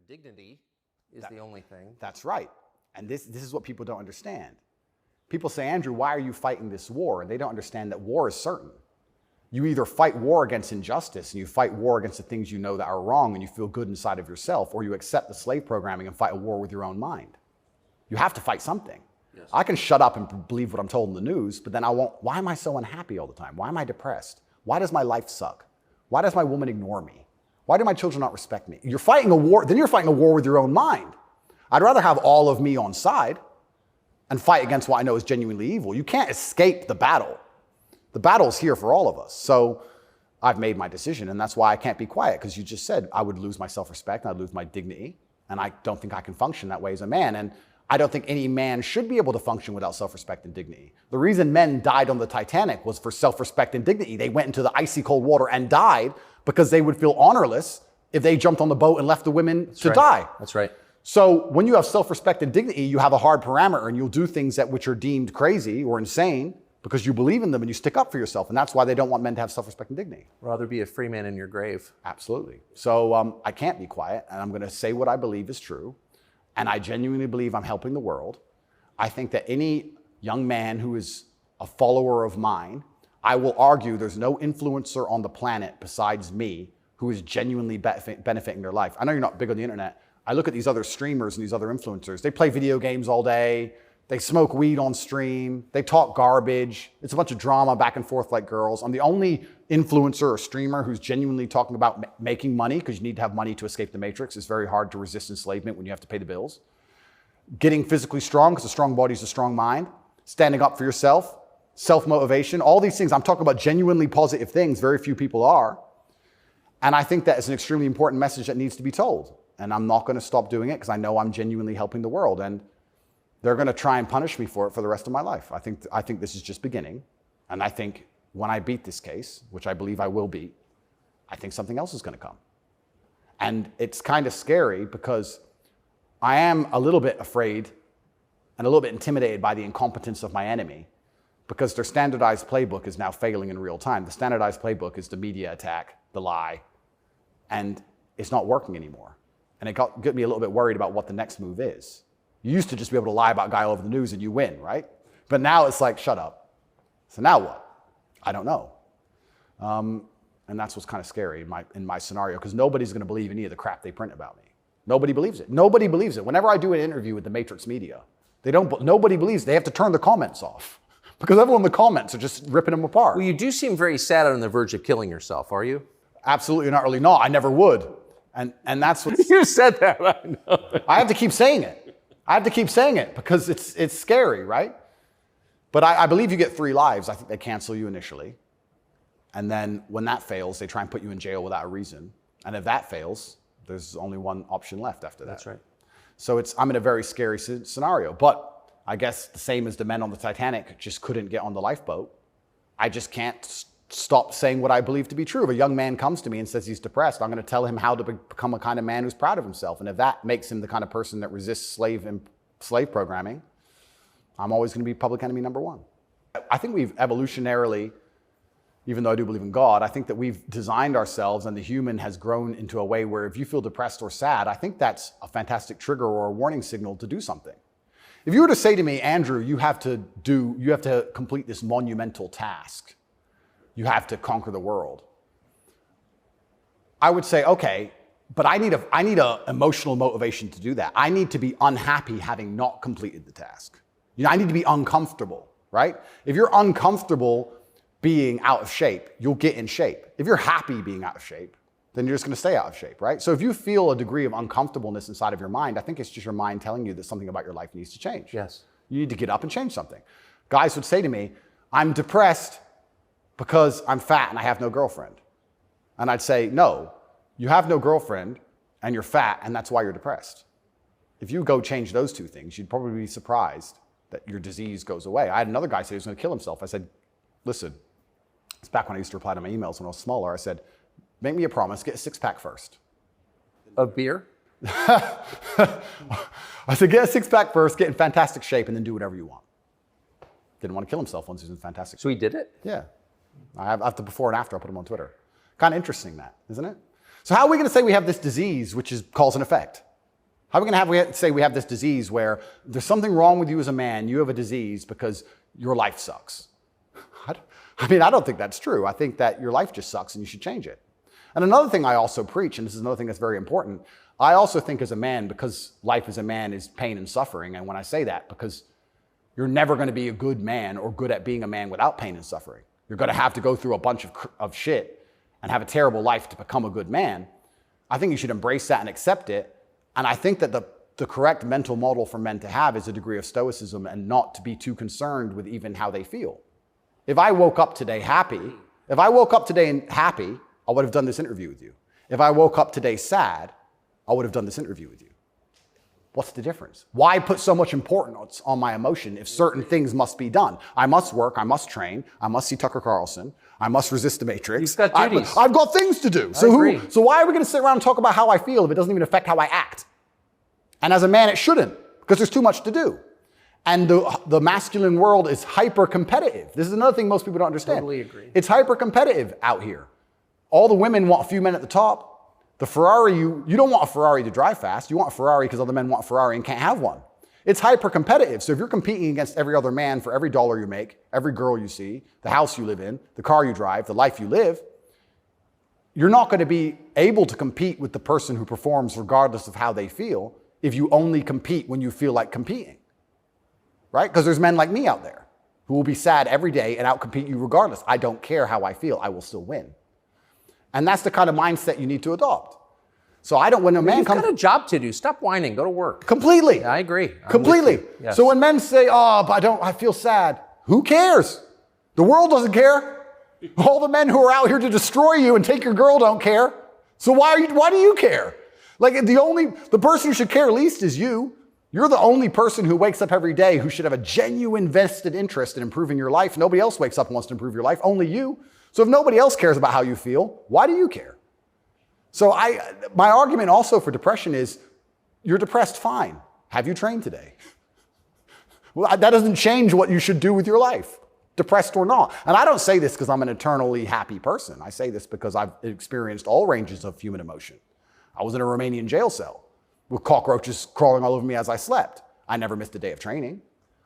dignity is the only thing. That's right. And this is what people don't understand. People say, Andrew, why are you fighting this war? And they don't understand that war is certain. You either fight war against injustice and you fight war against the things you know that are wrong and you feel good inside of yourself, or you accept the slave programming and fight a war with your own mind. You have to fight something. Yes. I can shut up and believe what I'm told in the news, but then I won't. Why am I so unhappy all the time? Why am I depressed? Why does my life suck? Why does my woman ignore me? Why do my children not respect me? You're fighting a war, then you're fighting a war with your own mind. I'd rather have all of me on side and fight against what I know is genuinely evil. You can't escape the battle. The battle is here for all of us. So I've made my decision, and that's why I can't be quiet, because you just said I would lose my self-respect and I'd lose my dignity, and I don't think I can function that way as a man. And I don't think any man should be able to function without self-respect and dignity. The reason men died on the Titanic was for self-respect and dignity. They went into the icy cold water and died because they would feel honorless if they jumped on the boat and left the women to die. That's right. So when you have self-respect and dignity, you have a hard parameter, and you'll do things which are deemed crazy or insane because you believe in them and you stick up for yourself. And that's why they don't want men to have self-respect and dignity. Rather be a free man in your grave. Absolutely. So I can't be quiet, and I'm going to say what I believe is true. And I genuinely believe I'm helping the world. I think that any young man who is a follower of mine, I will argue there's no influencer on the planet besides me who is genuinely benefiting their life. I know you're not big on the internet. I look at these other streamers and these other influencers. They play video games all day. They smoke weed on stream. They talk garbage. It's a bunch of drama back and forth like girls. I'm the only influencer or streamer who's genuinely talking about making money, because you need to have money to escape the matrix. It's very hard to resist enslavement when you have to pay the bills. Getting physically strong, because a strong body is a strong mind. Standing up for yourself. Self-motivation. All these things. I'm talking about genuinely positive things. Very few people are. And I think that is an extremely important message that needs to be told. And I'm not going to stop doing it because I know I'm genuinely helping the world. And they're going to try and punish me for it for the rest of my life. I think this is just beginning. And I think when I beat this case, which I believe I will beat, I think something else is going to come. And it's kind of scary because I am a little bit afraid and a little bit intimidated by the incompetence of my enemy, because their standardized playbook is now failing in real time. The standardized playbook is the media attack, the lie, and it's not working anymore. And it got me a little bit worried about what the next move is. You used to just be able to lie about a guy all over the news and you win, right? But now it's like, shut up. So now what? I don't know. And that's what's kind of scary in my scenario, because nobody's going to believe any of the crap they print about me. Nobody believes it. Nobody believes it. Whenever I do an interview with the Matrix media, nobody believes it. They have to turn the comments off because everyone in the comments are just ripping them apart. Well, you do seem very sad on the verge of killing yourself, are you? Absolutely not, really not. I never would. And that's what You said that, I know. I have to keep saying it. I have to keep saying it because it's scary, right? But I believe you get 3 lives. I think they cancel you initially. And then when that fails, they try and put you in jail without a reason. And if that fails, there's only one option left after that. That's right. So I'm in a very scary scenario. But I guess the same as the men on the Titanic just couldn't get on the lifeboat. I just can't stop saying what I believe to be true. If a young man comes to me and says he's depressed, I'm going to tell him how to become a kind of man who's proud of himself. And if that makes him the kind of person that resists slave programming, I'm always going to be public enemy number 1. I think we've evolutionarily, even though I do believe in God, I think that we've designed ourselves and the human has grown into a way where if you feel depressed or sad, I think that's a fantastic trigger or a warning signal to do something. If you were to say to me, Andrew, you have to complete this monumental task. You have to conquer the world. I would say, okay, but I need a emotional motivation to do that. I need to be unhappy having not completed the task. I need to be uncomfortable, right? If you're uncomfortable being out of shape, you'll get in shape. If you're happy being out of shape, then you're just going to stay out of shape, right? So if you feel a degree of uncomfortableness inside of your mind, I think it's just your mind telling you that something about your life needs to change. Yes. You need to get up and change something. Guys would say to me, I'm depressed because I'm fat and I have no girlfriend. And I'd say, no, you have no girlfriend and you're fat and that's why you're depressed. If you go change those 2 things, you'd probably be surprised that your disease goes away. I had another guy say he was going to kill himself. I said, listen, it's back when I used to reply to my emails when I was smaller. I said, make me a promise, get a 6-pack first. Of beer? I said, get a 6-pack first, get in fantastic shape, and then do whatever you want. Didn't want to kill himself once he was in fantastic shape. So he did it? Yeah. I have the before and after. I'll put them on Twitter. Kind of interesting that, isn't it? So how are we going to say we have this disease, which is cause and effect? How are we going to say we have this disease where there's something wrong with you as a man, you have a disease because your life sucks? I mean, I don't think that's true. I think that your life just sucks and you should change it. And another thing I also preach, and this is another thing that's very important, I also think as a man, because life as a man is pain and suffering, and when I say that, because you're never going to be a good man or good at being a man without pain and suffering. You're going to have to go through a bunch of shit and have a terrible life to become a good man. I think you should embrace that and accept it. And I think that the correct mental model for men to have is a degree of stoicism and not to be too concerned with even how they feel. If I woke up today happy, I would have done this interview with you. If I woke up today sad, I would have done this interview with you. What's the difference? Why put so much importance on my emotion if certain things must be done? I must work, I must train, I must see Tucker Carlson, I must resist the Matrix. You've got duties. I've got things to do. So why are we going to sit around and talk about how I feel if it doesn't even affect how I act? And as a man, it shouldn't, because there's too much to do. And the masculine world is hyper-competitive. This is another thing most people don't understand. Totally agree. It's hyper-competitive out here. All the women want a few men at the top. The Ferrari, you don't want a Ferrari to drive fast. You want a Ferrari because other men want a Ferrari and can't have one. It's hyper-competitive. So if you're competing against every other man for every dollar you make, every girl you see, the house you live in, the car you drive, the life you live, you're not going to be able to compete with the person who performs regardless of how they feel if you only compete when you feel like competing. Right? Because there's men like me out there who will be sad every day and outcompete you regardless. I don't care how I feel. I will still win. And that's the kind of mindset you need to adopt. So when a man You've got a job to do. Stop whining. Go to work. Completely. Yeah, I agree. Completely. Yes. So when men say, oh, but I feel sad. Who cares? The world doesn't care. All the men who are out here to destroy you and take your girl don't care. So why do you care? Like the person who should care least is you. You're the only person who wakes up every day who should have a genuine vested interest in improving your life. Nobody else wakes up and wants to improve your life, only you. So if nobody else cares about how you feel, why do you care? So my argument also for depression is, you're depressed, fine. Have you trained today? Well, that doesn't change what you should do with your life, depressed or not. And I don't say this because I'm an eternally happy person. I say this because I've experienced all ranges of human emotion. I was in a Romanian jail cell with cockroaches crawling all over me as I slept. I never missed a day of training.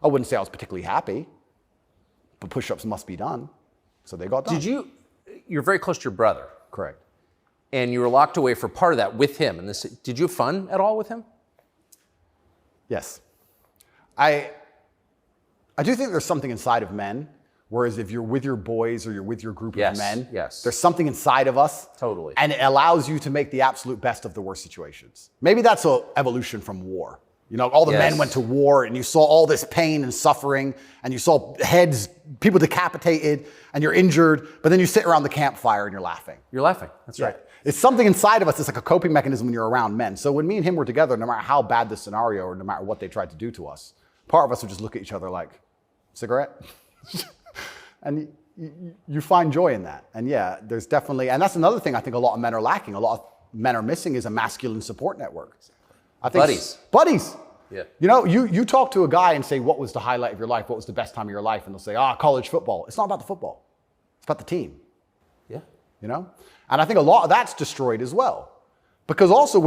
I wouldn't say I was particularly happy, but push-ups must be done. So they got done. You're very close to your brother. Correct. And you were locked away for part of that with him. And did you have fun at all with him? Yes. I do think there's something inside of men, whereas if you're with your boys or you're with your group of men, there's something inside of us. Totally. And it allows you to make the absolute best of the worst situations. Maybe that's an evolution from war. You know, all the men went to war and you saw all this pain and suffering and you saw heads, people decapitated and you're injured, but then you sit around the campfire and you're laughing. You're laughing. That's right. It's something inside of us. It's like a coping mechanism when you're around men. So when me and him were together, no matter how bad the scenario or no matter what they tried to do to us, part of us would just look at each other like, cigarette? And you find joy in that. And yeah, there's definitely, and that's another thing I think a lot of men are lacking. A lot of men are missing is a masculine support network. I think buddies. Yeah. You know, you talk to a guy and say, what was the highlight of your life? What was the best time of your life? And they'll say, college football. It's not about the football. It's about the team. Yeah. You know? And I think a lot of that's destroyed as well. Because also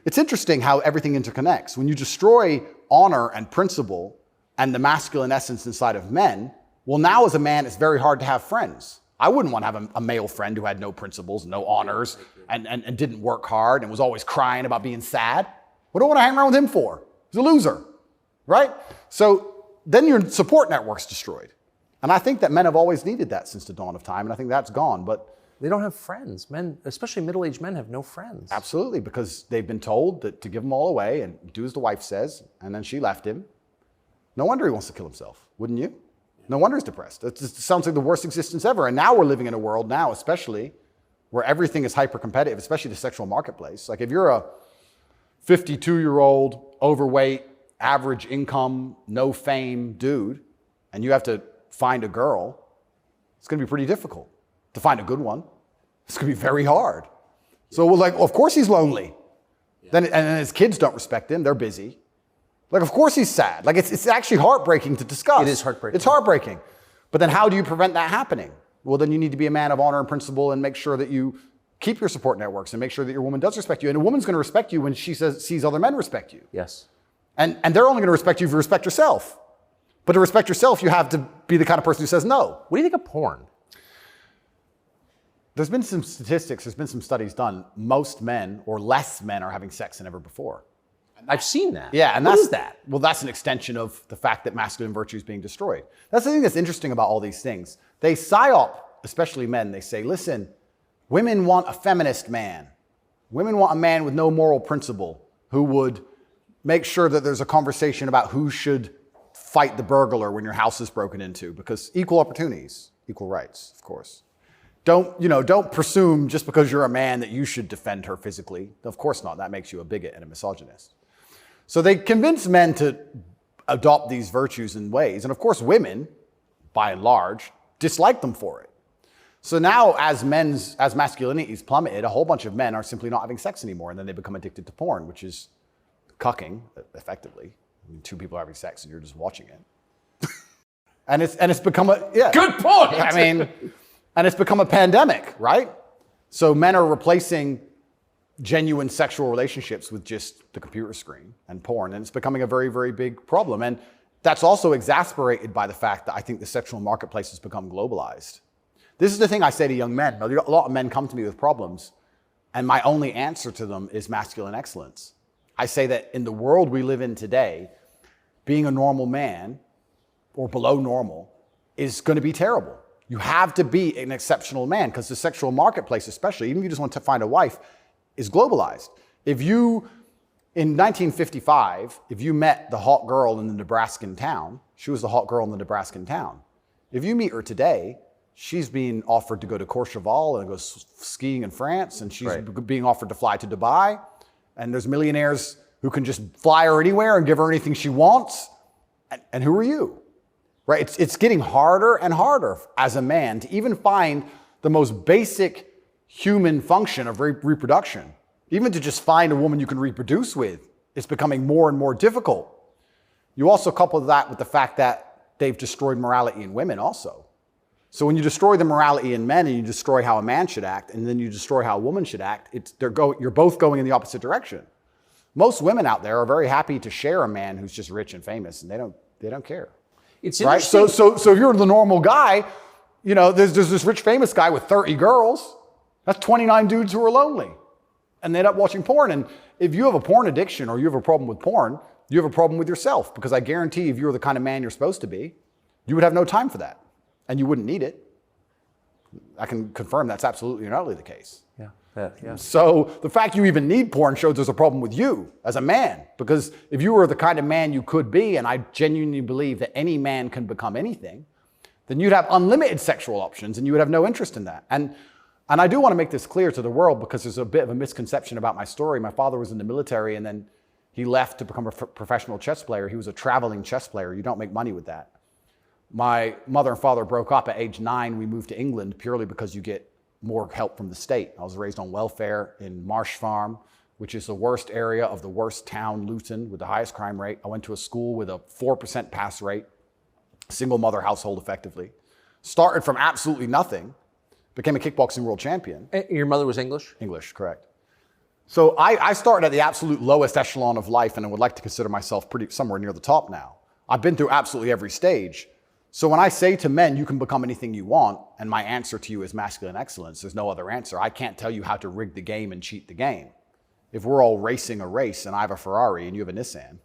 it's interesting how everything interconnects. When you destroy honor and principle and the masculine essence inside of men, well, now as a man, it's very hard to have friends. I wouldn't want to have a male friend who had no principles, no honors, and didn't work hard and was always crying about being sad. What do I want to hang around with him for? He's a loser, right? So then your support network's destroyed. And I think that men have always needed that since the dawn of time, and I think that's gone. But they don't have friends. Men, especially middle-aged men, have no friends. Absolutely, because they've been told that to give them all away and do as the wife says, and then she left him. No wonder he wants to kill himself, wouldn't you? No wonder he's depressed. It just sounds like the worst existence ever. And now we're living in a world now, especially, where everything is hyper-competitive, especially the sexual marketplace. Like if you're a 52-year-old, overweight, average income, no fame dude, and you have to find a girl, it's going to be pretty difficult to find a good one. It's going to be very hard. So we're like, well, of course he's lonely. Yeah. And his kids don't respect him. They're busy. Like, of course he's sad. Like, it's actually heartbreaking to discuss. It is heartbreaking. It's heartbreaking. But then how do you prevent that happening? Well, then you need to be a man of honor and principle and make sure that you keep your support networks and make sure that your woman does respect you. And a woman's going to respect you when she sees other men respect you. Yes. And they're only going to respect you if you respect yourself. But to respect yourself, you have to be the kind of person who says no. What do you think of porn? There's been some statistics, there's been some studies done. Most men or less men are having sex than ever before. I've seen that. Yeah, and what that's is that? Well, that's an extension of the fact that masculine virtue is being destroyed. That's the thing that's interesting about all these things. They psyop, especially men, they say, listen, women want a feminist man. Women want a man with no moral principle who would make sure that there's a conversation about who should fight the burglar when your house is broken into, because equal opportunities, equal rights, of course. Don't presume just because you're a man that you should defend her physically. Of course not. That makes you a bigot and a misogynist. So they convince men to adopt these virtues and ways. And of course, women, by and large, dislike them for it. So now as masculinity is plummeted, a whole bunch of men are simply not having sex anymore. And then they become addicted to porn, which is cucking, effectively. I mean, two people are having sex and you're just watching it. and it's become a, yeah. Good point. I mean, and it's become a pandemic, right? So men are replacing genuine sexual relationships with just the computer screen and porn. And it's becoming a very, very big problem. And that's also exasperated by the fact that I think the sexual marketplace has become globalized. This is the thing I say to young men. A lot of men come to me with problems, and my only answer to them is masculine excellence. I say that in the world we live in today, being a normal man or below normal is going to be terrible. You have to be an exceptional man because the sexual marketplace, especially, even if you just want to find a wife, is globalized. If you, in 1955, if you met the hot girl in the Nebraskan town, she was the hot girl in the Nebraskan town. If you meet her today, she's being offered to go to Courchevel and go skiing in France, and she's being offered to fly to Dubai. And there's millionaires who can just fly her anywhere and give her anything she wants. And who are you? Right? It's getting harder and harder as a man to even find the most basic human function of reproduction. Even to just find a woman you can reproduce with, it's becoming more and more difficult. You also couple that with the fact that they've destroyed morality in women also. So when you destroy the morality in men and you destroy how a man should act, and then you destroy how a woman should act, you're both going in the opposite direction. Most women out there are very happy to share a man who's just rich and famous, and they don't care. It's right. So if you're the normal guy, there's this rich famous guy with 30 girls. That's 29 dudes who are lonely, and they end up watching porn. And if you have a porn addiction or you have a problem with porn, you have a problem with yourself, because I guarantee if you were the kind of man you're supposed to be, you would have no time for that. And you wouldn't need it. I can confirm that's absolutely and utterly the case. Yeah. So the fact you even need porn shows there's a problem with you as a man. Because if you were the kind of man you could be, and I genuinely believe that any man can become anything, then you'd have unlimited sexual options and you would have no interest in that. And I do want to make this clear to the world, because there's a bit of a misconception about my story. My father was in the military and then he left to become a professional chess player. He was a traveling chess player. You don't make money with that. My mother and father broke up at age 9. We moved to England purely because you get more help from the state. I was raised on welfare in Marsh Farm, which is the worst area of the worst town, Luton, with the highest crime rate. I went to a school with a 4% pass rate, single mother household effectively. Started from absolutely nothing, became a kickboxing world champion. Your mother was English? English, correct. So I started at the absolute lowest echelon of life, and I would like to consider myself somewhere near the top now. I've been through absolutely every stage. So when I say to men, you can become anything you want, and my answer to you is masculine excellence, there's no other answer. I can't tell you how to rig the game and cheat the game. If we're all racing a race and I have a Ferrari and you have a Nissan,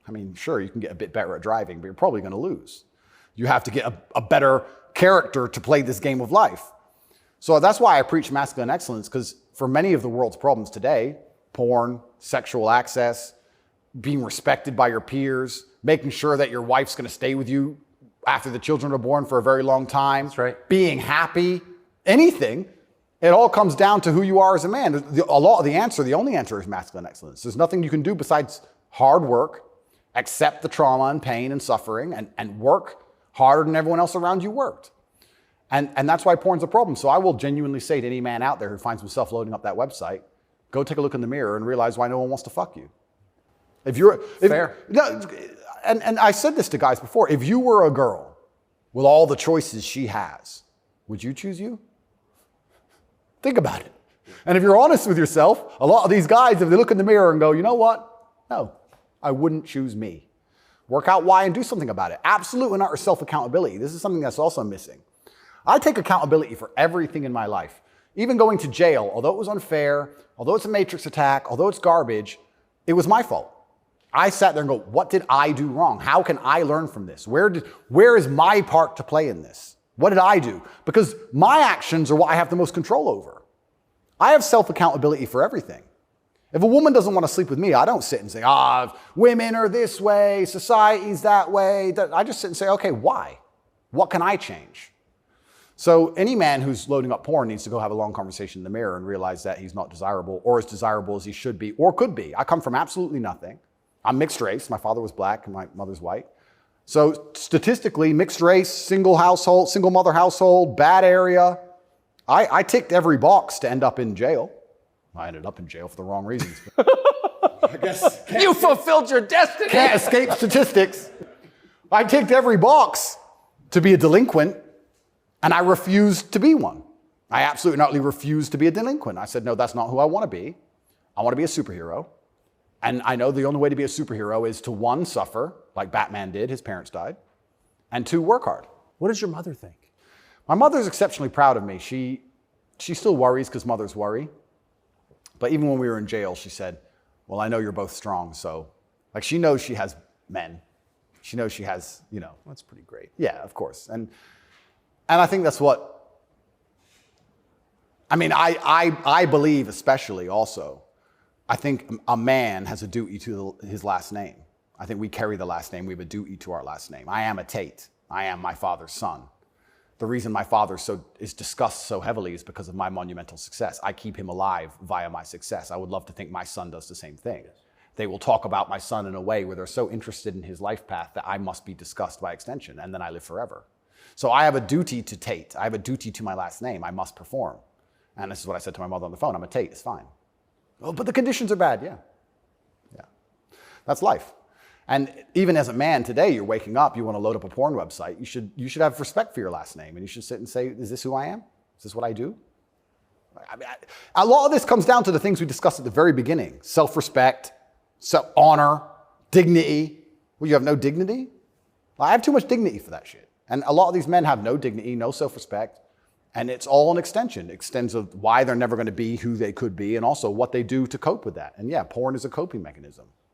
I mean, sure, you can get a bit better at driving, but you're probably going to lose. You have to get a better character to play this game of life. So that's why I preach masculine excellence, because for many of the world's problems today, porn, sexual access, being respected by your peers, making sure that your wife's going to stay with you after the children are born for a very long time. That's right. Being happy, anything, it all comes down to who you are as a man. The only answer is masculine excellence. There's nothing you can do besides hard work, accept the trauma and pain and suffering, and work harder than everyone else around you worked. And that's why porn's a problem. So I will genuinely say to any man out there who finds himself loading up that website, go take a look in the mirror and realize why no one wants to fuck you. Fair. And I said this to guys before. If you were a girl with all the choices she has, would you choose you? Think about it. And if you're honest with yourself, a lot of these guys, if they look in the mirror and go, you know what? No, I wouldn't choose me. Work out why and do something about it. Absolute and utter self-accountability. This is something that's also missing. I take accountability for everything in my life. Even going to jail, although it was unfair, although it's a matrix attack, although it's garbage, it was my fault. I sat there and go, what did I do wrong? How can I learn from this? Where is my part to play in this? What did I do? Because my actions are what I have the most control over. I have self-accountability for everything. If a woman doesn't want to sleep with me, I don't sit and say, women are this way, society's that way. I just sit and say, okay, why? What can I change? So any man who's loading up porn needs to go have a long conversation in the mirror and realize that he's not desirable or as desirable as he should be or could be. I come from absolutely nothing. I'm mixed race. My father was black and my mother's white. So statistically, mixed race, single household, single mother household, bad area. I ticked every box to end up in jail. I ended up in jail for the wrong reasons. I guess You fulfilled your destiny. can't escape statistics. I ticked every box to be a delinquent, and I refused to be one. I absolutely and utterly refused to be a delinquent. I said, no, that's not who I want to be. I want to be a superhero. And I know the only way to be a superhero is to, one, suffer, like Batman did, his parents died, and two, work hard. What does your mother think? My mother's exceptionally proud of me. She still worries because mothers worry. But even when we were in jail, she said, well, I know you're both strong, so, like, she knows she has men. She knows she has, That's pretty great. yeah, of course. And I think that's what, I believe especially also, I think a man has a duty to his last name. I think we carry the last name. We have a duty to our last name. I am a Tate. I am my father's son. The reason my father is discussed so heavily is because of my monumental success. I keep him alive via my success. I would love to think my son does the same thing. Yes. They will talk about my son in a way where they're so interested in his life path that I must be discussed by extension, and then I live forever. So I have a duty to Tate. I have a duty to my last name. I must perform. And this is what I said to my mother on the phone. I'm a Tate. It's fine. Oh, but the conditions are bad. Yeah. That's life. And even as a man today, you're waking up, you want to load up a porn website. You should have respect for your last name, and you should sit and say, is this who I am? Is this what I do? A lot of this comes down to the things we discussed at the very beginning. Self-respect, honor, dignity. Well, you have no dignity? I have too much dignity for that shit. And a lot of these men have no dignity, no self-respect, and it's all an extension. It extends of why they're never going to be who they could be and also what they do to cope with that. And yeah, porn is a coping mechanism.